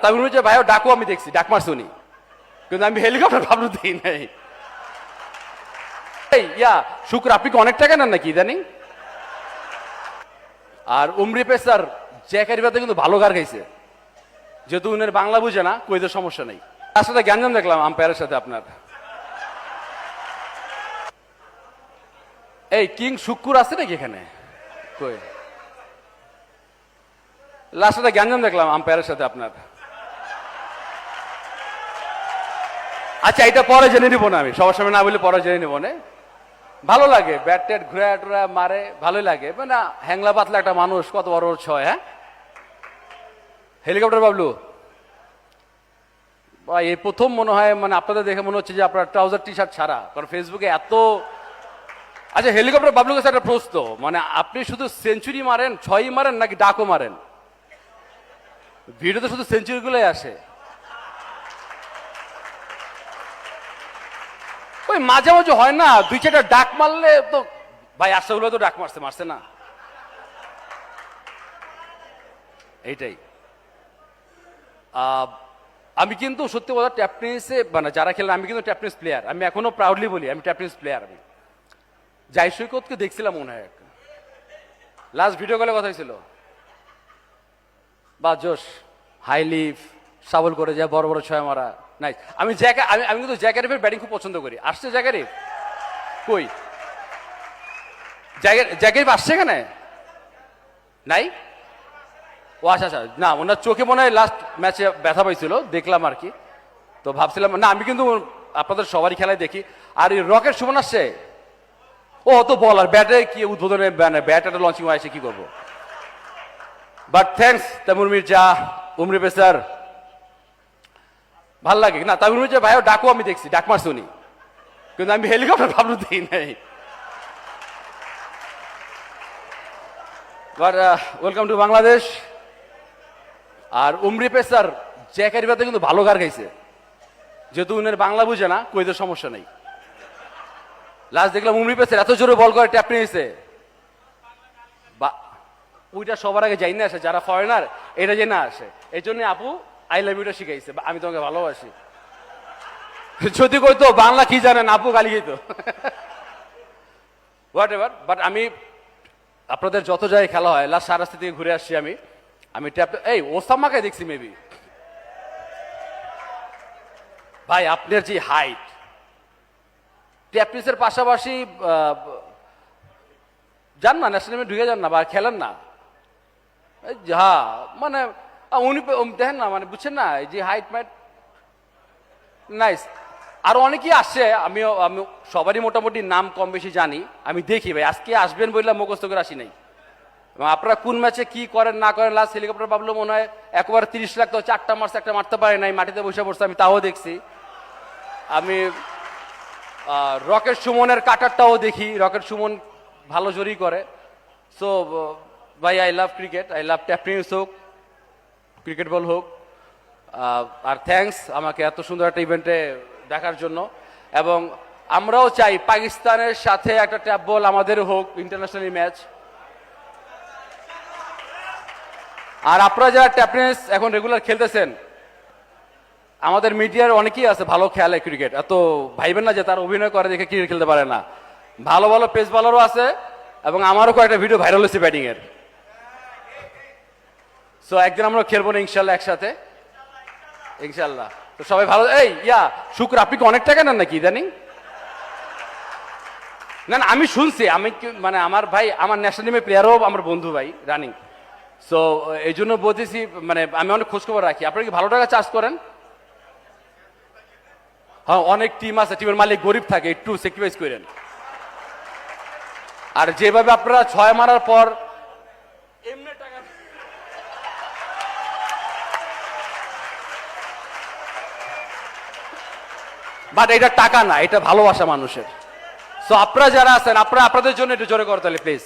তামিল যে ভাইও ডাকু আমি দেখছি, ডাক মারছি উনি, কিন্তু আমি হেলিকপ্টার ভাবলু দিই নাই। শুক্র আপনি কি অনেক টাকা নেন নাকি ইদানিং? আর উমরি পেসার জ্যাকারিবাতে কিন্তু ভালো গার গাইছে, যেহেতু উনার বাংলা বুঝে না, কইদের সমস্যা নেই। তার সাথে গ্যাঞ্জাম দেখলাম আম্পায়ারের সাথে আপনার। এই কিং শুক্কুর আছে নাকি এখানে? কই লাস্ট সাথে গ্যাঞ্জাম দেখলাম আম্পায়ারের সাথে আপনার। আচ্ছা এটা পরে জেনে নিব না, আমি সবার সামনে না বলে পরে জেনে নিব না। ভালো লাগে ব্যাট ট্যাট ঘুরা টুরা মারে, ভালোই লাগে। মানে হ্যাংলা পাতলা একটা মানুষ, কত বড় ছয়। হ্যাঁ হেলিকপ্টার বাবলু এই প্রথম মনে হয়, মানে আপনাদের দেখে মনে হচ্ছে যে আপনার ট্রাউজার টি শার্ট ছাড়া, কারণ ফেসবুকে এত। আচ্ছা হেলিকপ্টার বাবলুর কাছে একটা প্রশ্ন, মানে আপনি শুধু সেঞ্চুরি মারেন, ছয়ই মারেন নাকি ডাকও মারেন? ভিডিওতে শুধু সেঞ্চুরি গুলোই আসে। ওই মাঝে মাঝে হয় না দুই চারটা ডাক মারলে তো। ভাই আশাগুলো তো ডাক মারছে, মারছে না? এইটাই। আমি কিন্তু সত্যি কথা ট্যাপ টেনিসে, মানে যারা খেলেন, আমি কিন্তু ট্যাপ টেনিস প্লেয়ার। আমি এখনো প্রাউডলি বলি আমি ট্যাপ টেনিস প্লেয়ার। আমি যাই সৈকতকে দেখছিলাম মনে হয় লাস্ট ভিডিও কলে কথা হয়েছিল, বা জোশ হাই লিফ সাবল করে যায়, বড় বড় ছয় মারা। নাই আমি আমি কিন্তু জ্যাকারিফের ব্যাটিং খুব পছন্দ করি। আসছে জ্যাকারিফ? কই জ্যাকারিফ আসছে এখানে? নাই? ও আচ্ছা আচ্ছা, না ওনার চোখে মনে হয় লাস্ট ম্যাচে ব্যথা পাইছিল, দেখলাম আর কি। তো ভাবছিলাম না, আমি কিন্তু আপনাদের সবারই খেলায় দেখি। আর এই রকেট সুমন আসছে, ও তো বলার ব্যাটে কি উদ্বোধনে, ব্যাট একটা লঞ্চিং হয়েছে, কি করবো। বাট থ্যাংকস তামিম মির্জা, উমরি পেসার, ভাল লাগে না। তামিম মির্জা ভাইও ডাকু আমি দেখছি, ডাক মারছি উনি, কিন্তু আমি হেলিকপ্টার ভাবলু দিই নাই। But welcome to Bangladesh. আর উমরি পেসার জ্যাকারিবাতে কিন্তু ভালো গার গাইছে, যেহেতু উনার বাংলা বুঝে না, কইদের সমস্যা নেই। লাস্ট দেখলাম উমরি পেসার এত জোরে বল করে ট্যাপ নিয়েছে, বা ওইটা সবার আগে যাই না আসে, যারা ফরেনার এটা যে না আসে। এই জন্য আপু আই লাভ ইউটা শিখাইছে, আমি তোমাকে ভালোবাসি। যদি কইতো বাংলা কি জানেন, আপু গালি খাইতো। What ever. বাট আমি আপনাদের যত জায়গায় খেলা হয়, লাস্ট সারাস্তি থেকে ঘুরে আসছি আমি। আমি ট্যাপ এই ওসামাকে দেখছি মেবি। ভাই আপনার যে হাইট, ট্যাপিসের পাশাপাশি যান না ন্যাশনাল টিমে ঢুকে যান না, বা খেলেন না। হ্যাঁ মানে উনি দেখেন না, মানে বুঝছেন না, এই যে হাইট মাইট নাইস। আরো অনেকেই আসছে, আমি সবারই মোটামুটি নাম কম বেশি জানি। আমি দেখি ভাই আজকে আসবেন বললাম, মুখস্থ করে আসি নাই। আপনারা কোন ম্যাচে কি করেন না করেন, লাস্ট হেলিকপ্টার ভাবলো মনে হয় একবার 30 লাখ, তো 4টা মারছে, একটা মারতে পারে নাই, মাটিতে বসে পড়ছে, আমি তাও দেখছি। আমি রকেট সুমনের কাটারটাও দেখি, রকেট সুমন ভালো জড়ি করে। সো ভাই I love cricket, I love tap tennis হোক, ক্রিকেট বল হোক। আর থ্যাঙ্কস আমাকে এত সুন্দর একটা ইভেন্টে দেখার জন্য। এবং আমরাও চাই পাকিস্তানের সাথে একটা ট্যাপ বল আমাদের হোক, ইন্টারন্যাশনাল ম্যাচ। আর আপনারা যারা ট্যাপ টেনিস এখন রেগুলার খেলতেছেন, আমাদের মিডিয়ার অনেকেই আছে ভালো খেলে ক্রিকেট, এত ভাইবেন না যে তার অভিনয় করে দেখে ক্রিকেট খেলতে পারে না। ভালো ভালো পেস বলারও আছে, এবং আমারও কয়েকটা ভিডিও ভাইরাল হয়েছে ব্যাটিং এর। সো একদিন আমরা খেলবো না ইনশাল্লাহ একসাথে, ইনশাল্লাহ। তো সবাই ভালো। এই শুক্র আপনি কি অনেক টাকা নেন নাকি ইদানিং? না না আমি শুনছি, আমি মানে আমার ভাই, আমার ন্যাশনাল টিমের প্লেয়ারও আমার বন্ধু ভাই রানিং। সো এই জন্য বলতেছি, মানে আমি অনেক খোঁজখবর রাখি। আপনারা কি ভালো টাকা চার্জ করেন? হ্যাঁ অনেক টিম আছে, টিমের মালিক গরিব থাকে, একটু স্যাক্রিফাইস করেন। আর যেভাবে আপনারা 6 মারার পর এমনি টাকা, বাট এটা টাকা না, এটা ভালোবাসা মানুষের। সো আপনারা যারা আছেন, আপনারা আপনাদের জন্য একটু জোরে করতে প্লিজ।